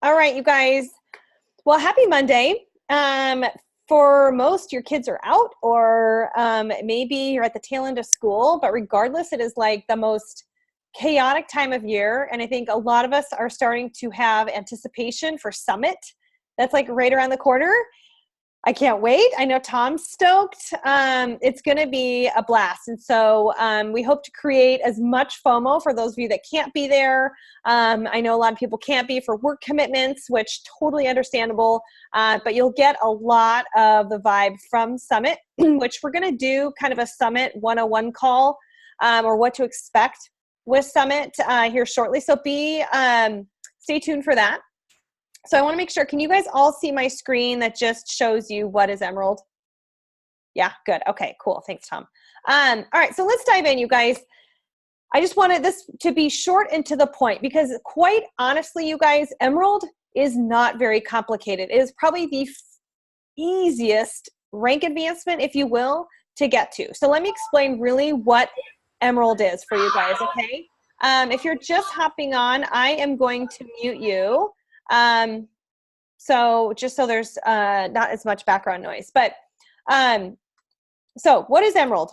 All right, you guys. Well, happy Monday. For most, your kids are out, or maybe you're at the tail end of school, but regardless, it is like the most chaotic time of year. And I think a lot of us are starting to have anticipation for Summit. That's like right around the corner. I can't wait. I know Tom's stoked. It's going to be a blast. And so we hope to create as much FOMO for those of you that can't be there. I know a lot of people can't be for work commitments, which totally understandable. But you'll get a lot of the vibe from Summit, which we're going to do kind of a Summit 101 call or what to expect with Summit here shortly. So stay tuned for that. So I want to make sure, can you guys all see my screen that just shows you what is Emerald? Yeah, good. Okay, cool. Thanks, Tom. All right, so let's dive in, you guys. I just wanted this to be short and to the point because quite honestly, you guys, Emerald is not very complicated. It is probably the easiest rank advancement, if you will, to get to. So let me explain really what Emerald is for you guys, okay? If you're just hopping on, I am going to mute you. So just so there's not as much background noise, but so what is Emerald?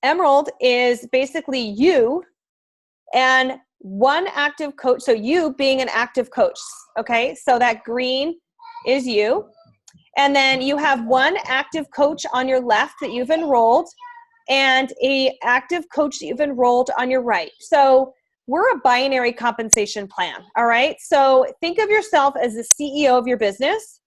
Emerald is basically you and one active coach. So you being an active coach, okay? So that green is you. And then you have one active coach on your left that you've enrolled and a active coach that you've enrolled on your right. So we're a binary compensation plan, all right? So think of yourself as the CEO of your business,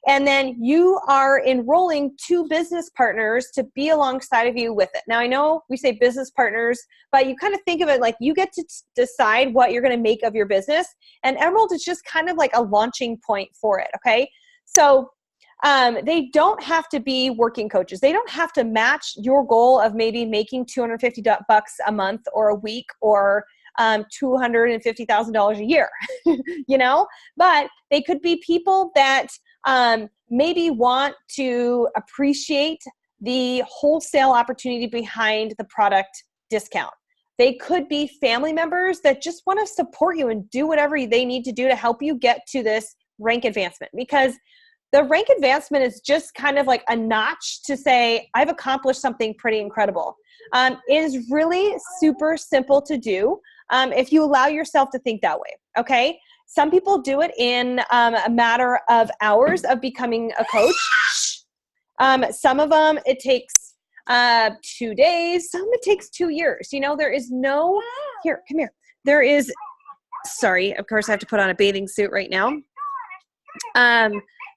and then you are enrolling two business partners to be alongside of you with it. Now, I know we say business partners, but you kind of think of it like you get to decide what you're gonna make of your business, and Emerald is just kind of like a launching point for it, okay? So they don't have to be working coaches. They don't have to match your goal of maybe making $250 a month or a week or $250,000 a year, you know, but they could be people that maybe want to appreciate the wholesale opportunity behind the product discount. They could be family members that just want to support you and do whatever they need to do to help you get to this rank advancement, because the rank advancement is just kind of like a notch to say, I've accomplished something pretty incredible. It is really super simple to do if you allow yourself to think that way, okay? Some people do it in a matter of hours of becoming a coach. Some of them, it takes 2 days. Some it takes 2 years. You know, there is no, here, come here. There is, sorry, of course I have to put on a bathing suit right now.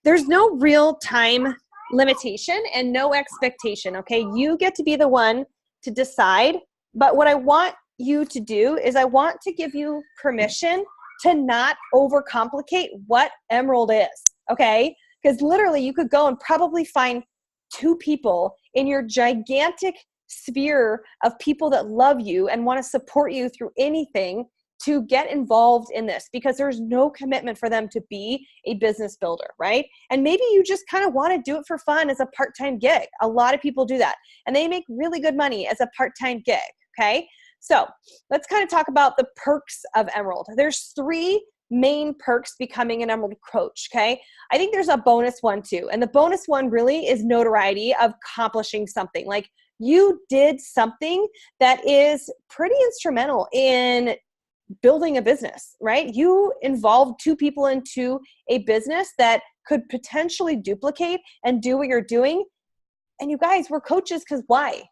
There's no real time limitation and no expectation, okay? You get to be the one to decide, but what I want you to do is I want to give you permission to not overcomplicate what Emerald is, okay? Because literally you could go and probably find 2 people in your gigantic sphere of people that love you and want to support you through anything to get involved in this, because there's no commitment for them to be a business builder, right? And maybe you just kind of want to do it for fun as a part-time gig. A lot of people do that, and they make really good money as a part-time gig, okay? So let's kind of talk about the perks of Emerald. There's 3 main perks becoming an Emerald coach, okay? I think there's a bonus one too, and the bonus one really is notoriety of accomplishing something. Like you did something that is pretty instrumental in building a business, right? You involved 2 people into a business that could potentially duplicate and do what you're doing. And you guys, we're coaches because why?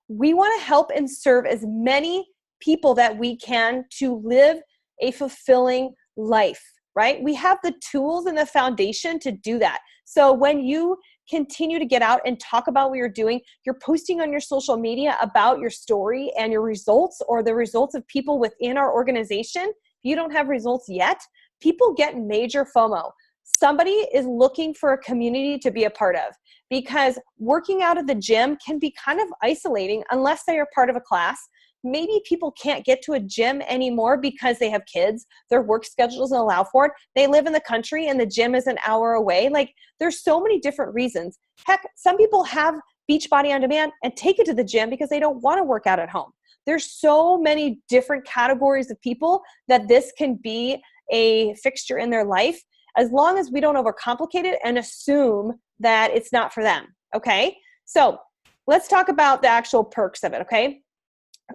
We want to help and serve as many people that we can to live a fulfilling life, right? We have the tools and the foundation to do that. So when you continue to get out and talk about what you're doing, you're posting on your social media about your story and your results or the results of people within our organization. If you don't have results yet, people get major FOMO. Somebody is looking for a community to be a part of, because working out at the gym can be kind of isolating unless they are part of a class. Maybe people can't get to a gym anymore because they have kids, their work schedule doesn't allow for it. They live in the country and the gym is an hour away. Like there's so many different reasons. Heck, some people have Beachbody on Demand and take it to the gym because they don't want to work out at home. There's so many different categories of people that this can be a fixture in their life, as long as we don't overcomplicate it and assume that it's not for them. Okay. So let's talk about the actual perks of it. Okay.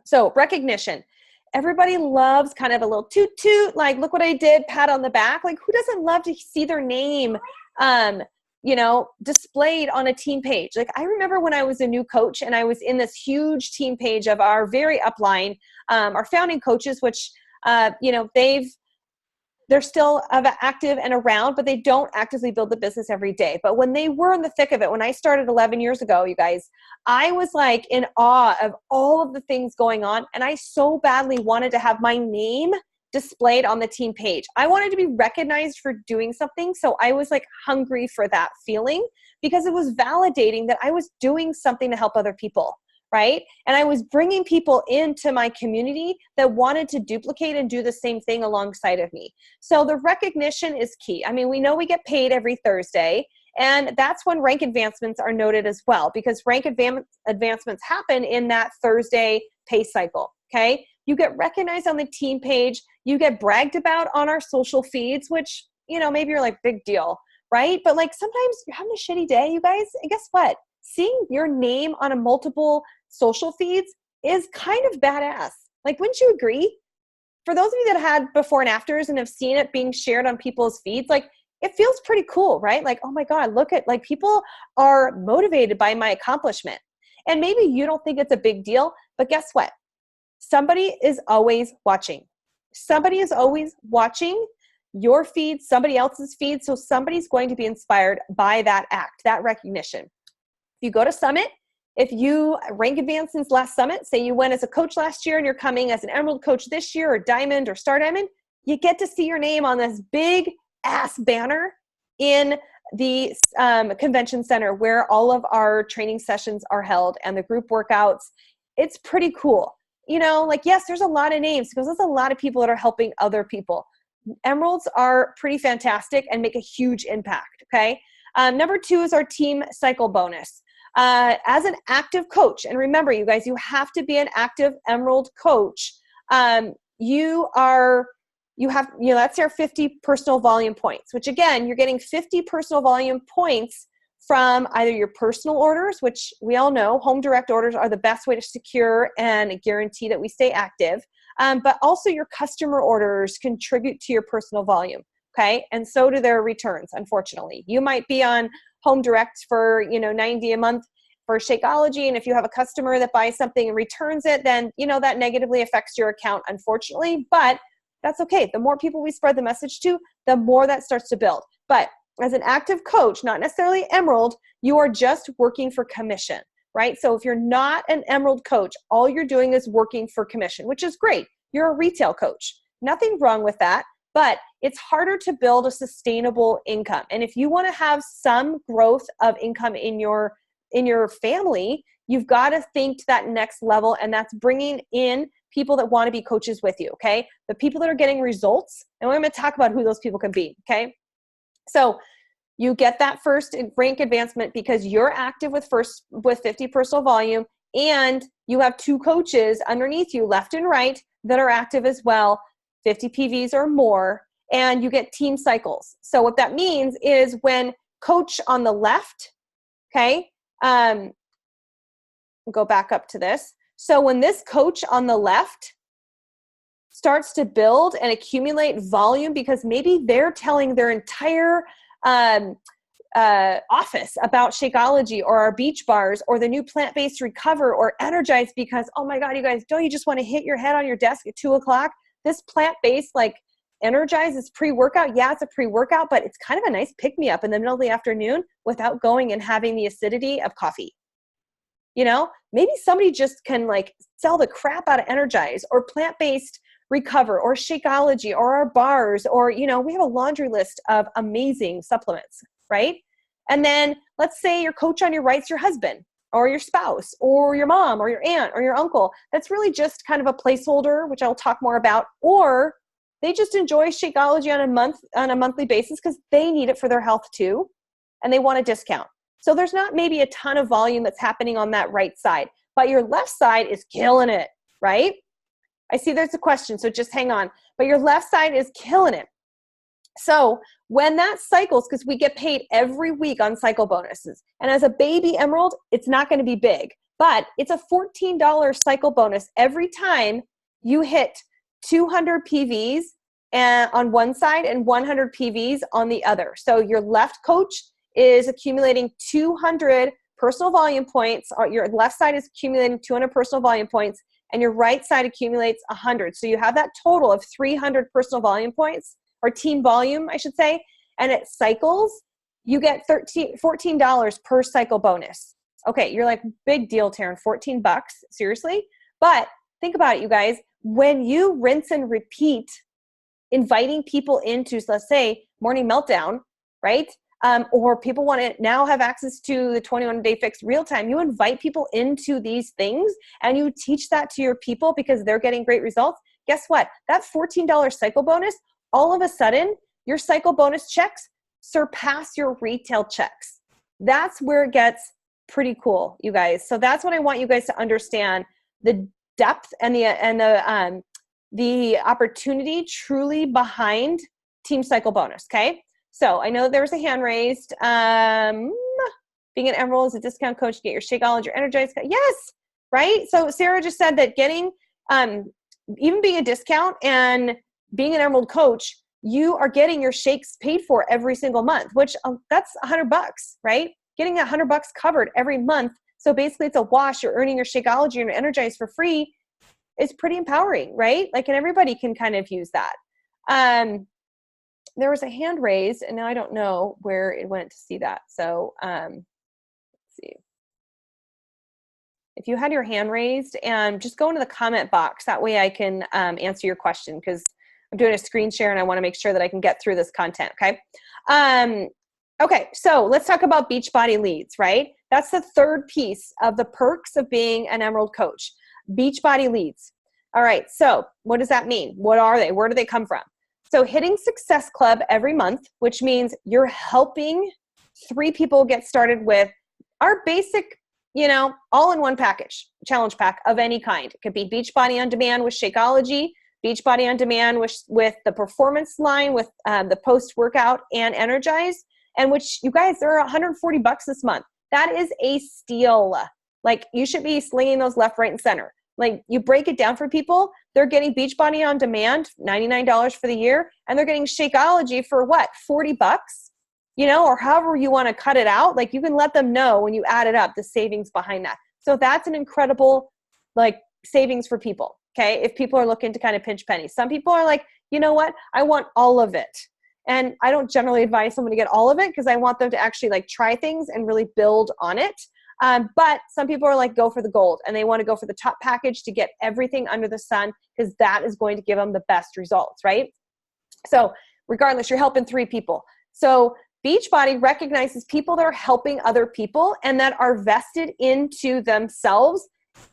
So recognition. Everybody loves kind of a little toot toot, like, look what I did, pat on the back. Like, who doesn't love to see their name, displayed on a team page? Like, I remember when I was a new coach and I was in this huge team page of our very upline, our founding coaches, which, they're still active and around, but they don't actively build the business every day. But when they were in the thick of it, when I started 11 years ago, you guys, I was like in awe of all of the things going on. And I so badly wanted to have my name displayed on the team page. I wanted to be recognized for doing something. So I was like hungry for that feeling because it was validating that I was doing something to help other people. Right? And I was bringing people into my community that wanted to duplicate and do the same thing alongside of me. So the recognition is key. I mean, we know we get paid every Thursday, and that's when rank advancements are noted as well, because rank advancements happen in that Thursday pay cycle. Okay. You get recognized on the team page. You get bragged about on our social feeds, which, maybe you're like, big deal. Right? But like, sometimes you're having a shitty day, you guys, and guess what? Seeing your name on a multiple social feeds is kind of badass. Like, wouldn't you agree? For those of you that had before and afters and have seen it being shared on people's feeds, like, it feels pretty cool, right? Like, oh my God, look at, like, people are motivated by my accomplishment. And maybe you don't think it's a big deal, but guess what? Somebody is always watching. Somebody is always watching your feed, somebody else's feed. So somebody's going to be inspired by that act, that recognition. If you go to Summit, if you rank advance since last Summit, say you went as a coach last year and you're coming as an Emerald coach this year, or Diamond or Star Diamond, you get to see your name on this big ass banner in the convention center where all of our training sessions are held and the group workouts. It's pretty cool. Yes, there's a lot of names because there's a lot of people that are helping other people. Emeralds are pretty fantastic and make a huge impact. Okay. Number 2 is our team cycle bonus. As an active coach, and remember, you guys, you have to be an active Emerald coach. That's your 50 personal volume points, which again, you're getting 50 personal volume points from either your personal orders, which we all know home direct orders are the best way to secure and guarantee that we stay active. But also your customer orders contribute to your personal volume. Okay. And so do their returns. Unfortunately, you might be on home direct for, $90 a month for Shakeology. And if you have a customer that buys something and returns it, then, that negatively affects your account, unfortunately, but that's okay. The more people we spread the message to, the more that starts to build. But as an active coach, not necessarily Emerald, you are just working for commission, right? So if you're not an Emerald coach, all you're doing is working for commission, which is great. You're a retail coach. Nothing wrong with that. But it's harder to build a sustainable income. And if you want to have some growth of income in your family, you've got to think to that next level. And that's bringing in people that want to be coaches with you. Okay. The people that are getting results. And we're going to talk about who those people can be. Okay. So you get that first rank advancement because you're active with 50 personal volume, and you have 2 coaches underneath you, left and right, that are active as well. 50 PVs or more, and you get team cycles. So what that means is when coach on the left, okay, go back up to this. So when this coach on the left starts to build and accumulate volume, because maybe they're telling their entire office about Shakeology or our beach bars or the new plant-based Recover or Energize, because, oh my God, you guys, don't you just want to hit your head on your desk at 2:00? This plant-based, like, Energize is pre-workout. Yeah, it's a pre-workout, but it's kind of a nice pick-me-up in the middle of the afternoon without going and having the acidity of coffee. Maybe somebody just can, like, sell the crap out of Energize or plant-based Recover or Shakeology or our bars, or, we have a laundry list of amazing supplements, right? And then let's say your coach on your right's your husband or your spouse or your mom or your aunt or your uncle. That's really just kind of a placeholder, which I'll talk more about. Or they just enjoy Shakeology on a monthly basis because they need it for their health too, and they want a discount. So there's not maybe a ton of volume that's happening on that right side, but your left side is killing it, right? I see there's a question, so just hang on. But your left side is killing it. So when that cycles, because we get paid every week on cycle bonuses, and as a baby emerald, it's not going to be big, but it's a $14 cycle bonus every time you hit 200 PVs on one side and 100 PVs on the other. So your left coach is accumulating 200 personal volume points, or your left side is accumulating 200 personal volume points, and your right side accumulates 100. So you have that total of 300 personal volume points, or team volume, I should say, and it cycles, you get $14 per cycle bonus. Okay, you're like, big deal, Taryn, $14, seriously? But think about it, you guys. When you rinse and repeat inviting people into, so let's say, morning meltdown, right? Or people want to now have access to the 21-day fix real time. You invite people into these things and you teach that to your people because they're getting great results. Guess what? That $14 cycle bonus, all of a sudden, your cycle bonus checks surpass your retail checks. That's where it gets pretty cool, you guys. So that's what I want you guys to understand, the depth and the opportunity truly behind Team Cycle Bonus, okay? So I know there was a hand raised. Being an Emerald is a discount coach to get your Shakeology or Energized. Yes, right? So Sarah just said that getting, even being a discount and being an Emerald coach, you are getting your shakes paid for every single month, which that's $100, right? Getting $100 covered every month. So basically it's a wash. You're earning your Shakeology and Energized for free. Is pretty empowering, right? Like, and everybody can kind of use that. There was a hand raised, and now I don't know where it went to see that. So let's see. If you had your hand raised, and just go into the comment box. That way I can answer your question, because I'm doing a screen share and I want to make sure that I can get through this content, okay? Okay, so let's talk about Beachbody leads, right? That's the third piece of the perks of being an Emerald coach. Beachbody leads. All right, so what does that mean? What are they? Where do they come from? So hitting Success Club every month, which means you're helping 3 people get started with our basic, all-in-one package, challenge pack of any kind. It could be Beachbody on Demand with Shakeology, Beachbody on Demand with the performance line, with the post-workout and Energize, and which, you guys, they're $140 this month. That is a steal. Like, you should be slinging those left, right, and center. Like, you break it down for people, they're getting Beachbody on Demand, $99 for the year, and they're getting Shakeology for what, $40? Or however you want to cut it out. Like, you can let them know when you add it up, the savings behind that. So that's an incredible, like, savings for people, okay? If people are looking to kind of pinch pennies. Some people are like, you know what, I want all of it. And I don't generally advise someone to get all of it, because I want them to actually like try things and really build on it. But some people are like, go for the gold, and they want to go for the top package to get everything under the sun, because that is going to give them the best results, right? So regardless, you're helping 3 people. So Beachbody recognizes people that are helping other people and that are vested into themselves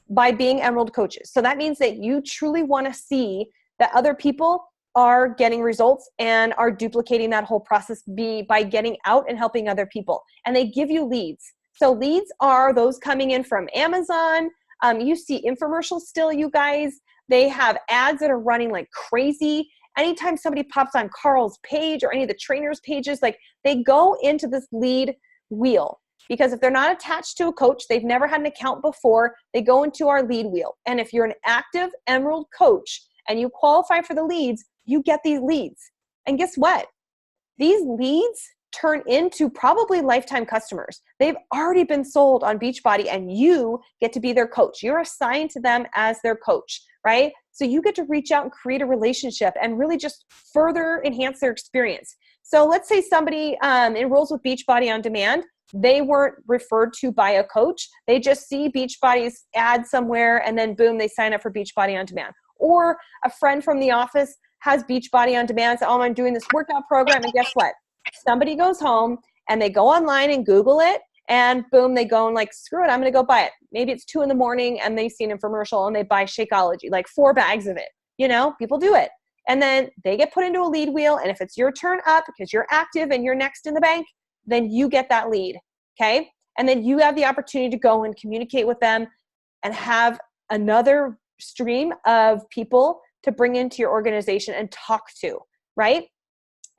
by being Emerald coaches. So that means that you truly want to see that other people are getting results and are duplicating that whole process by getting out and helping other people. And they give you leads. So leads are those coming in from Amazon. You see infomercials still, you guys. They have ads that are running like crazy. Anytime somebody pops on Carl's page or any of the trainers' pages, like, they go into this lead wheel. Because if they're not attached to a coach, they've never had an account before, they go into our lead wheel. And if you're an active Emerald coach and you qualify for the leads, you get these leads. And guess what? These leads turn into probably lifetime customers. They've already been sold on Beachbody, and you get to be their coach. You're assigned to them as their coach, right? So you get to reach out and create a relationship and really just further enhance their experience. So let's say somebody enrolls with Beachbody on Demand. They weren't referred to by a coach. They just see Beachbody's ad somewhere, and then boom, they sign up for Beachbody on Demand. Or a friend from the office has Beachbody on Demand, so, oh, I'm doing this workout program, and guess what? Somebody goes home and they go online and Google it, and boom, they go and like, screw it, I'm going to go buy it. Maybe it's 2 a.m. and they see an infomercial and they buy Shakeology, like 4 bags of it. People do it. And then they get put into a lead wheel. And if it's your turn up because you're active and you're next in the bank, then you get that lead. Okay. And then you have the opportunity to go and communicate with them and have another stream of people to bring into your organization and talk to, right?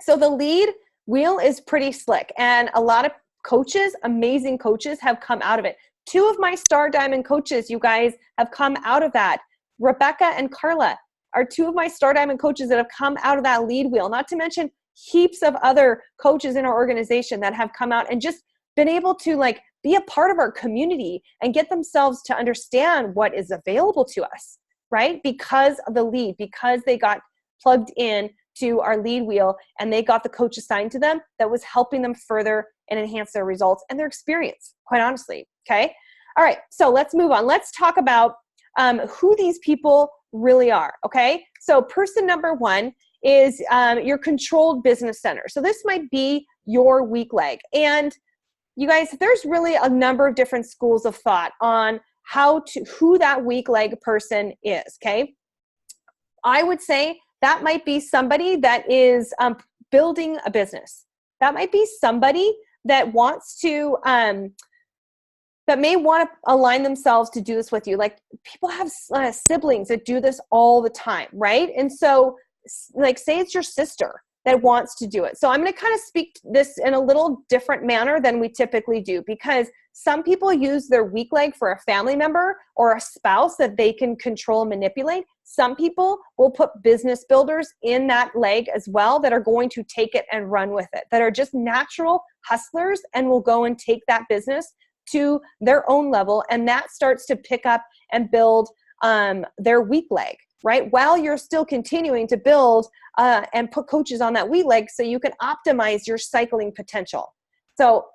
So the lead wheel is pretty slick, and a lot of coaches, amazing coaches, have come out of it. Two of my Star Diamond coaches, you guys, have come out of that. Rebecca and Carla are two of my Star Diamond coaches that have come out of that lead wheel, not to mention heaps of other coaches in our organization that have come out and just been able to like be a part of our community and get themselves to understand what is available to us, right? Because of the lead, because they got plugged in to our lead wheel and they got the coach assigned to them that was helping them further and enhance their results and their experience, quite honestly. Okay. All right. So let's move on. Let's talk about who these people really are. Okay. So person number one is your controlled business center. So this might be your weak leg. And you guys, there's really a number of different schools of thought on who that weak leg person is. Okay. I would say that might be somebody that is building a business. That might be somebody that wants to, that may want to align themselves to do this with you. Like people have siblings that do this all the time, right? And so like say it's your sister that wants to do it. So I'm going to kind of speak this in a little different manner than we typically do, because some people use their weak leg for a family member or a spouse that they can control and manipulate. Some people will put business builders in that leg as well that are going to take it and run with it, that are just natural hustlers and will go and take that business to their own level. And that starts to pick up and build their weak leg, right? While you're still continuing to build and put coaches on that weak leg so you can optimize your cycling potential. So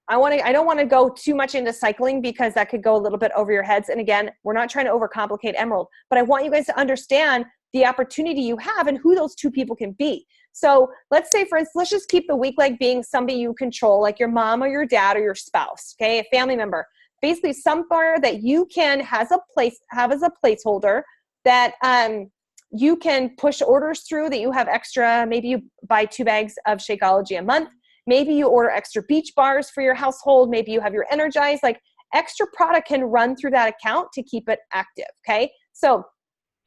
I don't want to go too much into cycling because that could go a little bit over your heads. And again, we're not trying to overcomplicate Emerald, but I want you guys to understand the opportunity you have and who those two people can be. So let's say, for instance, let's just keep the weak leg being somebody you control, like your mom or your dad or your spouse, okay, a family member. Basically somewhere that you can have as a placeholder that you can push orders through, that you have extra. Maybe you buy 2 bags of Shakeology a month. Maybe you order extra beach bars for your household. Maybe you have your Energize. Like extra product can run through that account to keep it active, okay? So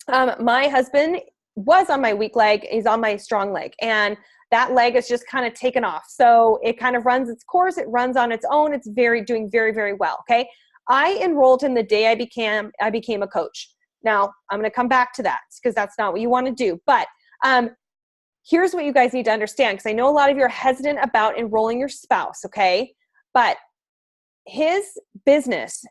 my husband was on my weak leg. He's on my strong leg. And that leg is just kind of taken off. So it kind of runs its course. It runs on its own. It's doing very, very well, okay? I enrolled him the day I became a coach. Now, I'm going to come back to that because that's not what you want to do. But here's what you guys need to understand, because I know a lot of you are hesitant about enrolling your spouse, okay? But his business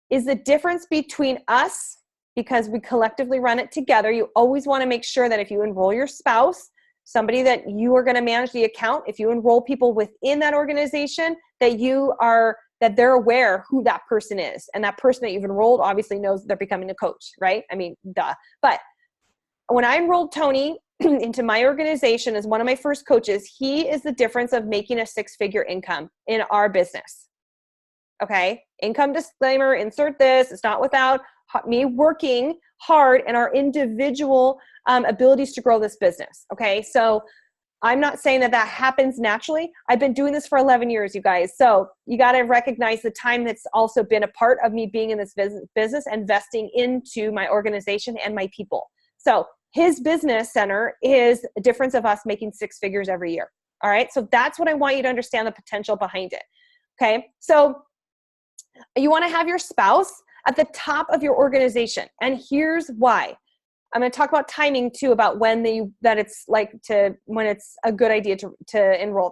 is the difference between us, because we collectively run it together. You always want to make sure that if you enroll your spouse, somebody that you are going to manage the account, if you enroll people within that organization, that they're aware who that person is. And that person that you've enrolled obviously knows they're becoming a coach, right? I mean, duh. But when I enrolled Tony into my organization as one of my first coaches, he is the difference of making a 6-figure income in our business. Okay? Income disclaimer, insert this. It's not without me working hard and our individual abilities to grow this business. Okay? So I'm not saying that happens naturally. I've been doing this for 11 years, you guys. So you got to recognize the time that's also been a part of me being in this business, investing into my organization and my people. So his business center is a difference of us making 6 figures every year. All right. So that's what I want you to understand, the potential behind it. Okay. So you want to have your spouse at the top of your organization. And here's why. I'm going to talk about timing too, about when it's a good idea to enroll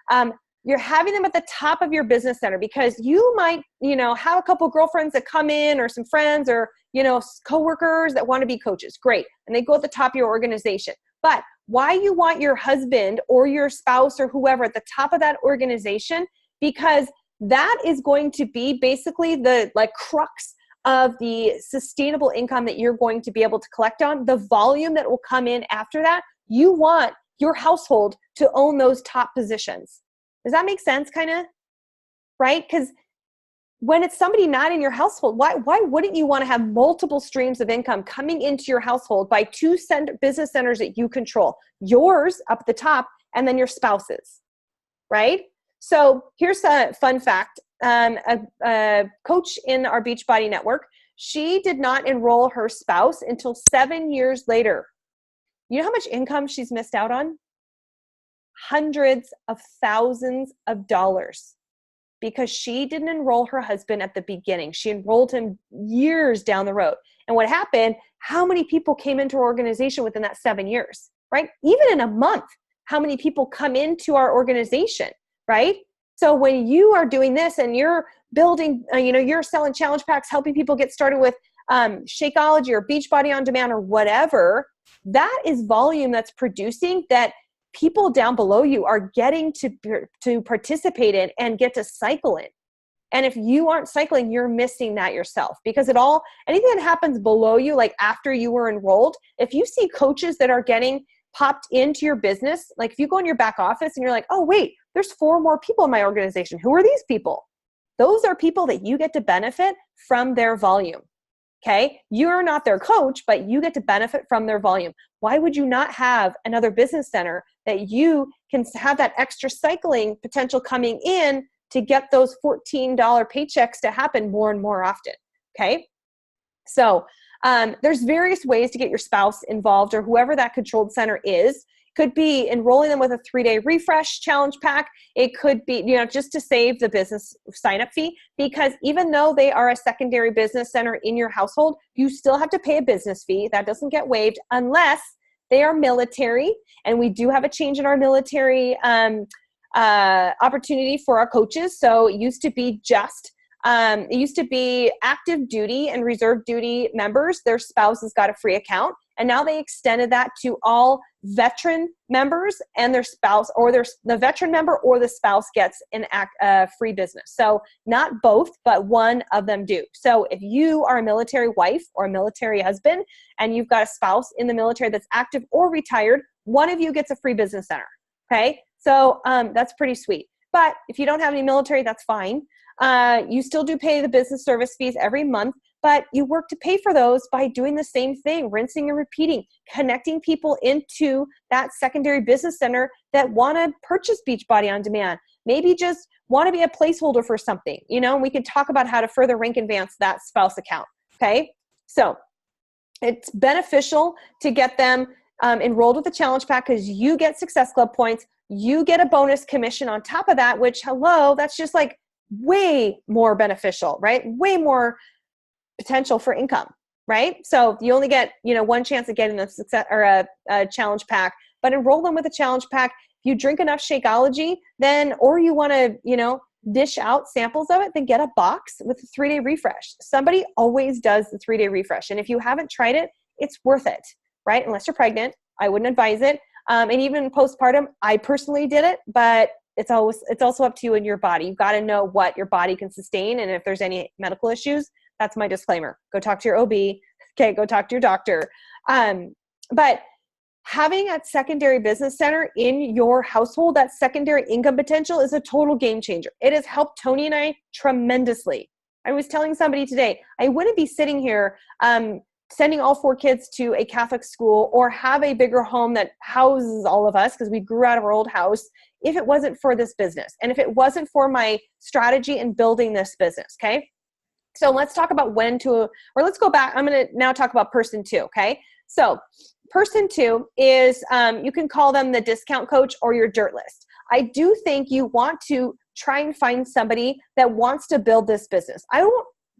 them. You're having them at the top of your business center because you might, have a couple girlfriends that come in, or some friends, or, coworkers that want to be coaches. Great. And they go at the top of your organization. But why you want your husband or your spouse or whoever at the top of that organization? Because that is going to be basically the crux of the sustainable income that you're going to be able to collect on, the volume that will come in after that. You want your household to own those top positions. Does that make sense, kind of? Right? Because when it's somebody not in your household, why wouldn't you want to have multiple streams of income coming into your household by 2 business centers that you control? Yours up at the top, and then your spouse's, right? So here's a fun fact. A coach in our Beachbody network, she did not enroll her spouse until 7 years later. You know how much income she's missed out on? hundreds of thousands of dollars because she didn't enroll her husband at the beginning. She enrolled him years down the road. And what happened, how many people came into our organization within that 7 years, right? Even in a month, how many people come into our organization, right? So when you are doing this and you're building, you're selling challenge packs, helping people get started with Shakeology or Beachbody on Demand or whatever, that is volume that's producing that people down below you are getting to participate in and get to cycle in. And if you aren't cycling, you're missing that yourself, because anything that happens below you, like after you were enrolled, if you see coaches that are getting popped into your business, like if you go in your back office and you're like, oh wait, there's 4 more people in my organization. Who are these people? Those are people that you get to benefit from their volume. Okay. You're not their coach, but you get to benefit from their volume. Why would you not have another business center that you can have that extra cycling potential coming in to get those $14 paychecks to happen more and more often? Okay. So there's various ways to get your spouse involved, or whoever that controlled center is. Could be enrolling them with a 3-day refresh challenge pack. It could be, just to save the business sign-up fee, because even though they are a secondary business center in your household, you still have to pay a business fee. That doesn't get waived unless they are military. And we do have a change in our military opportunity for our coaches. So it used to be active duty and reserve duty members. Their spouses got a free account. And now they extended that to all veteran members and their spouse, or the veteran member or the spouse gets a free business. So not both, but one of them do. So if you are a military wife or a military husband and you've got a spouse in the military that's active or retired, one of you gets a free business center. Okay. So that's pretty sweet. But if you don't have any military, that's fine. You still do pay the business service fees every month, but you work to pay for those by doing the same thing, rinsing and repeating, connecting people into that secondary business center that want to purchase Beachbody on Demand. Maybe just want to be a placeholder for something, and we can talk about how to further rank advance that spouse account. Okay. So it's beneficial to get them enrolled with the challenge pack, because you get Success Club points. You get a bonus commission on top of that, which, that's just like way more beneficial, right? Way more potential for income, right? So you only get, one chance of getting a success or a challenge pack, but enroll them with a challenge pack. If you drink enough Shakeology, or you want to, dish out samples of it, then get a box with a 3-day refresh. Somebody always does the 3-day refresh. And if you haven't tried it, it's worth it, right? Unless you're pregnant, I wouldn't advise it. And even postpartum, I personally did it, but it's also up to you and your body. You've got to know what your body can sustain. And if there's any medical issues, that's my disclaimer. Go talk to your OB. Okay, go talk to your doctor. But having a secondary business center in your household, that secondary income potential, is a total game changer. It has helped Tony and I tremendously. I was telling somebody today, I wouldn't be sitting here sending all 4 kids to a Catholic school or have a bigger home that houses all of us, because we grew out of our old house, if it wasn't for this business and if it wasn't for my strategy in building this business. Okay. So let's talk about let's go back. I'm going to now talk about person 2. Okay. So person 2 is, you can call them the discount coach or your dirt list. I do think you want to try and find somebody that wants to build this business. I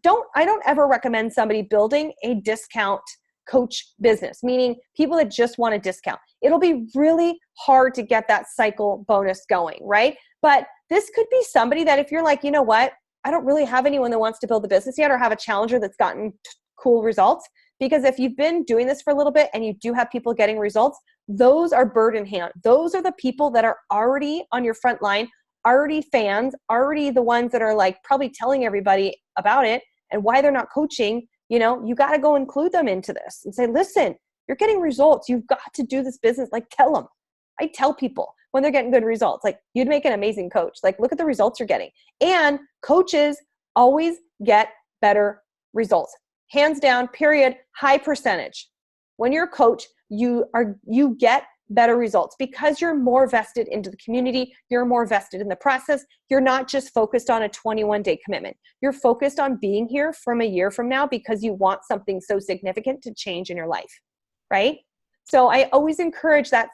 don't ever recommend somebody building a discount coach business, meaning people that just want a discount. It'll be really hard to get that cycle bonus going, right? But this could be somebody that if you're like, you know what, I don't really have anyone that wants to build the business yet, or have a challenger that's gotten cool results. Because if you've been doing this for a little bit and you do have people getting results, those are bird in hand. Those are the people that are already on your front line, already fans, already the ones that are like probably telling everybody about it and why they're not coaching. You got to go include them into this and say, listen, you're getting results. You've got to do this business. Like, tell them. I tell people when they're getting good results, like, you'd make an amazing coach. Like, look at the results you're getting. And coaches always get better results. Hands down, period, high percentage. When you're a coach, you get better results because you're more vested into the community. You're more vested in the process. You're not just focused on a 21-day commitment. You're focused on being here from a year from now because you want something so significant to change in your life, right? So I always encourage that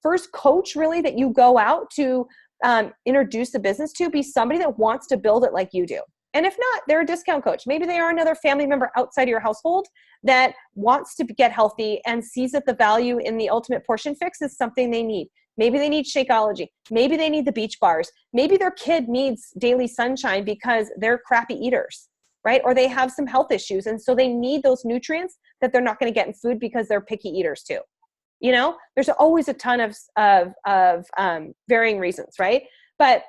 first coach really that you go out to introduce the business to be somebody that wants to build it like you do. And if not, they're a discount coach. Maybe they are another family member outside of your household that wants to get healthy and sees that the value in the Ultimate Portion Fix is something they need. Maybe they need Shakeology. Maybe they need the beach bars. Maybe their kid needs daily sunshine because they're crappy eaters, right? Or they have some health issues. And so they need those nutrients that they're not going to get in food because they're picky eaters too. You know, there's always a ton of varying reasons, right? But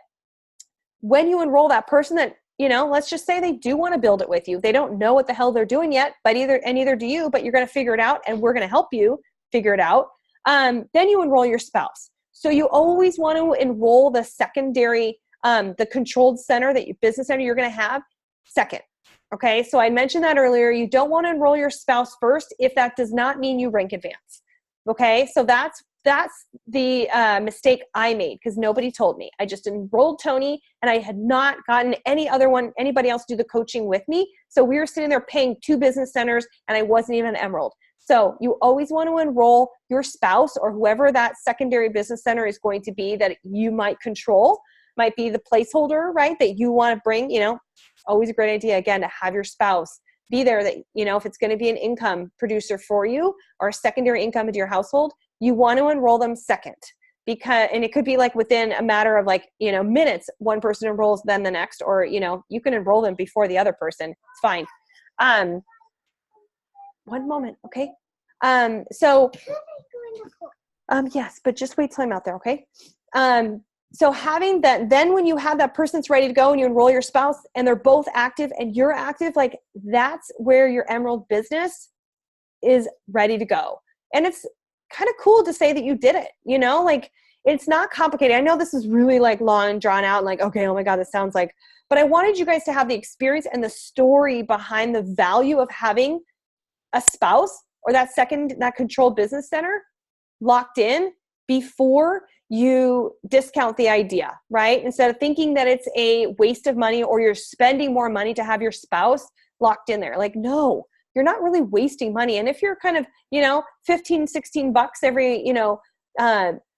when you enroll that person that, you know, let's just say they do want to build it with you. They don't know what the hell they're doing yet, but neither do you, but you're going to figure it out and we're going to help you figure it out. Then you enroll your spouse. So you always want to enroll the secondary, the controlled center, business center you're going to have second. Okay. So I mentioned that earlier. You don't want to enroll your spouse first if that does not mean you rank advance. Okay. So that's the mistake I made because nobody told me. I just enrolled Tony and I had not gotten anybody else do the coaching with me. So we were sitting there paying 2 business centers and I wasn't even enrolled. So you always want to enroll your spouse or whoever that secondary business center is going to be that you might control, might be the placeholder, right? That you want to bring, you know, always a great idea again to have your spouse be there that, you know, if it's going to be an income producer for you or a secondary income into your household, you want to enroll them second and it could be like within a matter of like, you know, minutes, one person enrolls, then the next, or, you know, you can enroll them before the other person. It's fine. One moment. Okay. Yes, but just wait till I'm out there. Okay. So having that, then when you have that person that's ready to go and you enroll your spouse and they're both active and you're active, like that's where your Emerald business is ready to go. And it's kind of cool to say that you did it, you know, like it's not complicated. I know this is really like long and drawn out and like, okay, oh my God, this sounds like, but I wanted you guys to have the experience and the story behind the value of having a spouse or that controlled business center locked in before you discount the idea, right? Instead of thinking that it's a waste of money or you're spending more money to have your spouse locked in there. Like, no, you're not really wasting money. And if you're kind of, you know, 15, 16 bucks every, you know,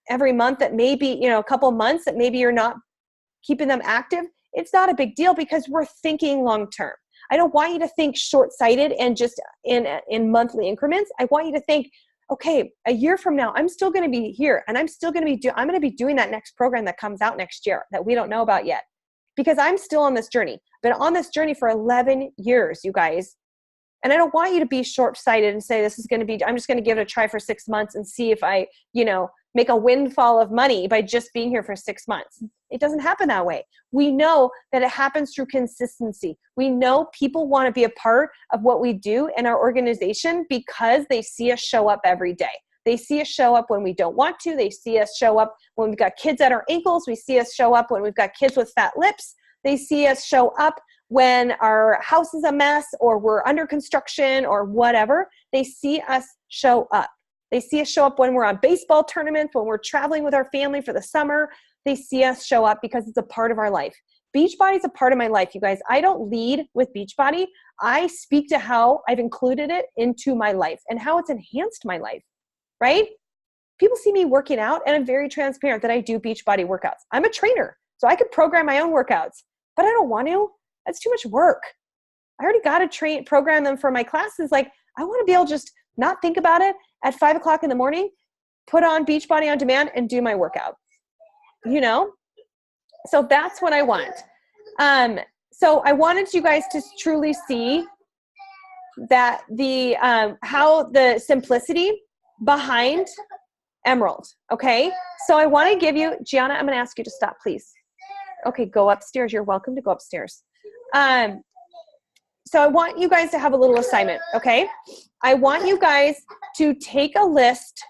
every month that maybe, you know, a couple of months that maybe you're not keeping them active, it's not a big deal because we're thinking long-term. I don't want you to think short-sighted and just in monthly increments. I want you to think, okay, a year from now, I'm still going to be here and I'm still going to be I'm going to be doing that next program that comes out next year that we don't know about yet because I'm still on this journey. Been on this journey for 11 years, you guys. And I don't want you to be short-sighted and say, this is going to be, I'm just going to give it a try for 6 months and see if I, you know, make a windfall of money by just being here for 6 months. It doesn't happen that way. We know that it happens through consistency. We know people want to be a part of what we do in our organization because they see us show up every day. They see us show up when we don't want to. They see us show up when we've got kids at our ankles. We see us show up when we've got kids with fat lips. They see us show up when our house is a mess or we're under construction or whatever. They see us show up. They see us show up when we're on baseball tournaments, when we're traveling with our family for the summer. They see us show up because it's a part of our life. Beachbody is a part of my life, you guys. I don't lead with Beachbody. I speak to how I've included it into my life and how it's enhanced my life, right? People see me working out and I'm very transparent that I do Beachbody workouts. I'm a trainer, so I could program my own workouts, but I don't want to. That's too much work. I already got to program them for my classes. Like I want to be able to just not think about it at 5 o'clock in the morning, put on Beachbody on demand and do my workout, you know? So that's what I want. So I wanted you guys to truly see that how the simplicity behind Emerald. Okay. So I want to give you, Gianna, I'm going to ask you to stop, please. Okay. Go upstairs. You're welcome to go upstairs. So I want you guys to have a little assignment. Okay. I want you guys to take a list,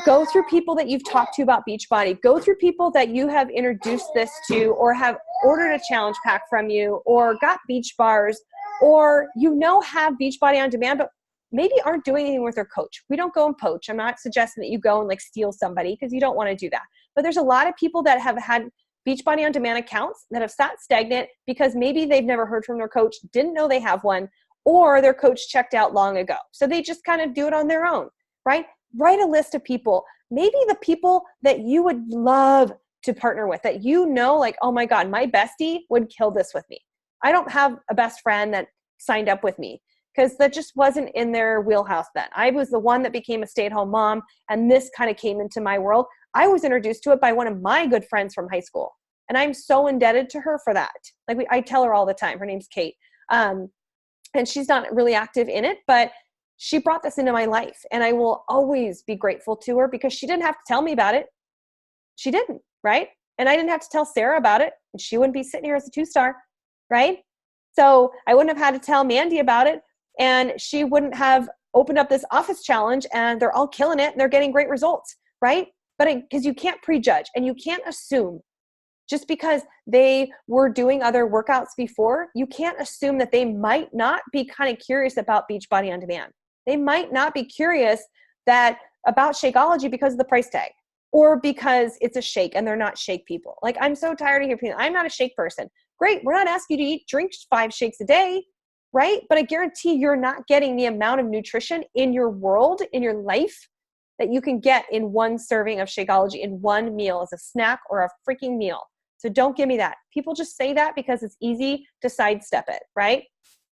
go through people that you've talked to about Beachbody, go through people that you have introduced this to or have ordered a challenge pack from you or got beach bars or, you know, have Beachbody on demand, but maybe aren't doing anything with their coach. We don't go and poach. I'm not suggesting that you go and like steal somebody because you don't want to do that. But there's a lot of people that have had Beachbody on demand accounts that have sat stagnant because maybe they've never heard from their coach, didn't know they have one, or their coach checked out long ago. So they just kind of do it on their own, right? Write a list of people maybe the people that you would love to partner with, that you know, like, oh my God, my bestie would kill this with me. I don't have a best friend that signed up with me because that just wasn't in their wheelhouse then. I was the one that became a stay-at-home mom, and this kind of came into my world. I was introduced to it by one of my good friends from high school, and I'm so indebted to her for that. Like I tell her all the time. Her name's Kate, and she's not really active in it, but she brought this into my life, and I will always be grateful to her because she didn't have to tell me about it. She didn't, right? And I didn't have to tell Sarah about it, and she wouldn't be sitting here as a 2-star, right? So I wouldn't have had to tell Mandy about it, and she wouldn't have opened up this office challenge, and they're all killing it and they're getting great results, right? But because you can't prejudge and you can't assume just because they were doing other workouts before, you can't assume that they might not be kind of curious about Beachbody On Demand. They might not be curious about Shakeology because of the price tag, or because it's a shake and they're not shake people. Like, I'm so tired of hearing people, I'm not a shake person. Great, we're not asking you to drink 5 shakes a day, right? But I guarantee you're not getting the amount of nutrition in your world, in your life, that you can get in one serving of Shakeology in one meal as a snack or a freaking meal. So don't give me that. People just say that because it's easy to sidestep it, right?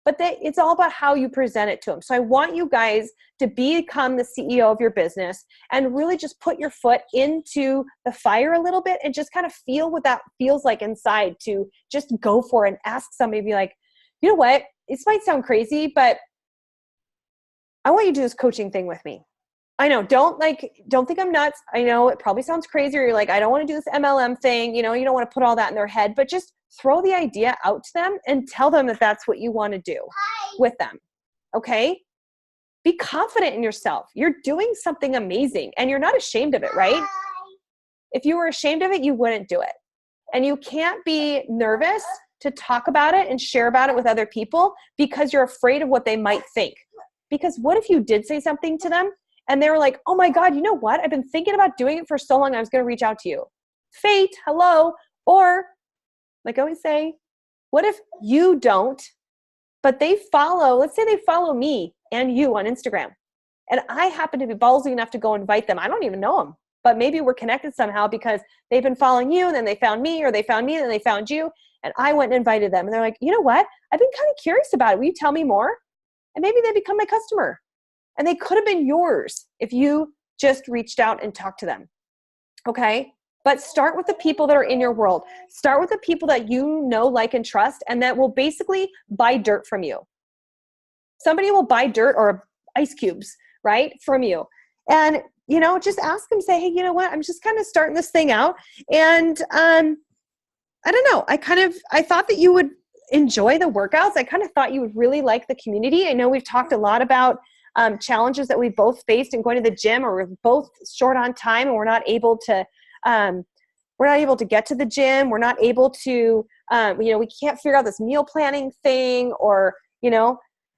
But it's all about how you present it to them. So I want you guys to become the CEO of your business and really just put your foot into the fire a little bit and just kind of feel what that feels like inside, to just go for it and ask somebody, be like, you know what, this might sound crazy, but I want you to do this coaching thing with me. I know, don't think I'm nuts. I know it probably sounds crazy, or you're like, I don't want to do this MLM thing. You know, you don't want to put all that in their head, but just throw the idea out to them and tell them that that's what you want to do with them. Okay? Be confident in yourself. You're doing something amazing and you're not ashamed of it, right? If you were ashamed of it, you wouldn't do it. And you can't be nervous to talk about it and share about it with other people because you're afraid of what they might think. Because what if you did say something to them and they were like, oh my God, you know what? I've been thinking about doing it for so long, I was going to reach out to you. Fate, hello. Or, like I always say, what if you don't, but let's say they follow me and you on Instagram, and I happen to be ballsy enough to go invite them. I don't even know them, but maybe we're connected somehow because they've been following you and then they found me, or they found me and then they found you, and I went and invited them. And they're like, you know what? I've been kind of curious about it. Will you tell me more? And maybe they become my customer. And they could have been yours if you just reached out and talked to them. Okay? But start with the people that are in your world. Start with the people that you know, like, and trust, and that will basically buy dirt from you. Somebody will buy dirt or ice cubes, right, from you. And, just ask them, say, hey, you know what? I'm just kind of starting this thing out. And I don't know. I thought that you would enjoy the workouts. I kind of thought you would really like the community. I know we've talked a lot about challenges that we both faced in going to the gym, or we're both short on time and we're not able to get to the gym. We're not able to, we can't figure out this meal planning thing, or,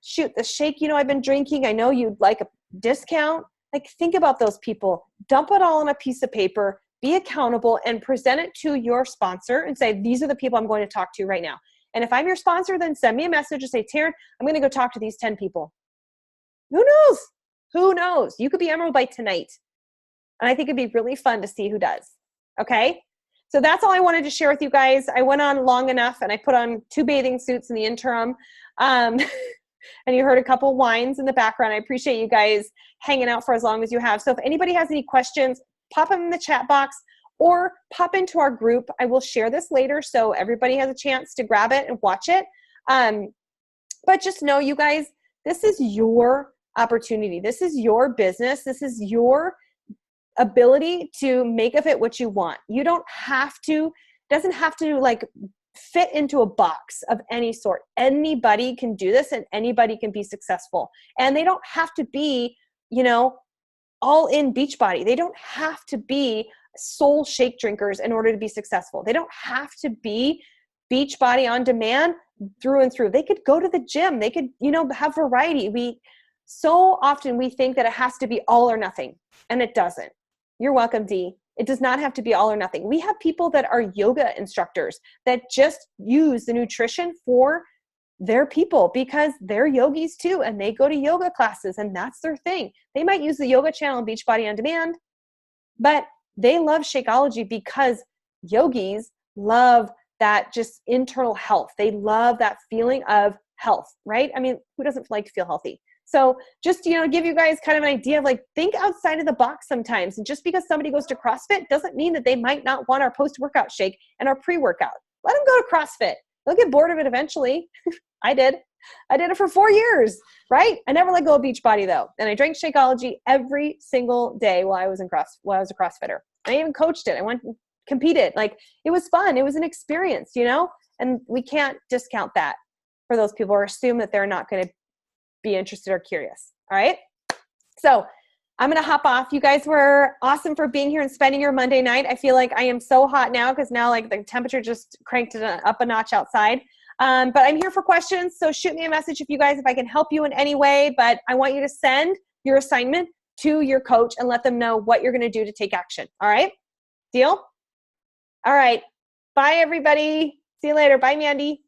shoot, the shake, I've been drinking, I know you'd like a discount. Like, think about those people. Dump it all on a piece of paper, be accountable, and present it to your sponsor and say, these are the people I'm going to talk to right now. And if I'm your sponsor, then send me a message and say, Taryn, I'm going to go talk to these 10 people. Who knows? Who knows? You could be Emerald by tonight. And I think it'd be really fun to see who does. Okay? So that's all I wanted to share with you guys. I went on long enough, and I put on 2 bathing suits in the interim. And you heard a couple whines in the background. I appreciate you guys hanging out for as long as you have. So if anybody has any questions, pop them in the chat box or pop into our group. I will share this later so everybody has a chance to grab it and watch it. But just know, you guys, this is your opportunity. This is your business. This is your ability to make of it what you want. You don't have to, doesn't have to like fit into a box of any sort. Anybody can do this and anybody can be successful. And they don't have to be, all in Beachbody. They don't have to be soul shake drinkers in order to be successful. They don't have to be Beachbody On Demand through and through. They could go to the gym. They could, have variety. So often we think that it has to be all or nothing, and it doesn't. You're welcome, Dee. It does not have to be all or nothing. We have people that are yoga instructors that just use the nutrition for their people because they're yogis too, and they go to yoga classes and that's their thing. They might use the yoga channel on Beachbody On Demand, But they love Shakeology because yogis love that just internal health. They love that feeling of health, right? I mean, who doesn't like to feel healthy? So just, give you guys kind of an idea of like, think outside of the box sometimes. And just because somebody goes to CrossFit doesn't mean that they might not want our post-workout shake and our pre-workout. Let them go to CrossFit. They'll get bored of it eventually. I did it for 4 years, right? I never let go of Beachbody though. And I drank Shakeology every single day while I was a CrossFitter. I even coached it. I went and competed. Like, it was fun. It was an experience, and we can't discount that for those people or assume that they're not going to be interested or curious. All right. So I'm going to hop off. You guys were awesome for being here and spending your Monday night. I feel like I am so hot now because now like the temperature just cranked it up a notch outside. But I'm here for questions. So shoot me a message if I can help you in any way, but I want you to send your assignment to your coach and let them know what you're going to do to take action. All right. Deal? All right. Bye everybody. See you later. Bye, Mandy.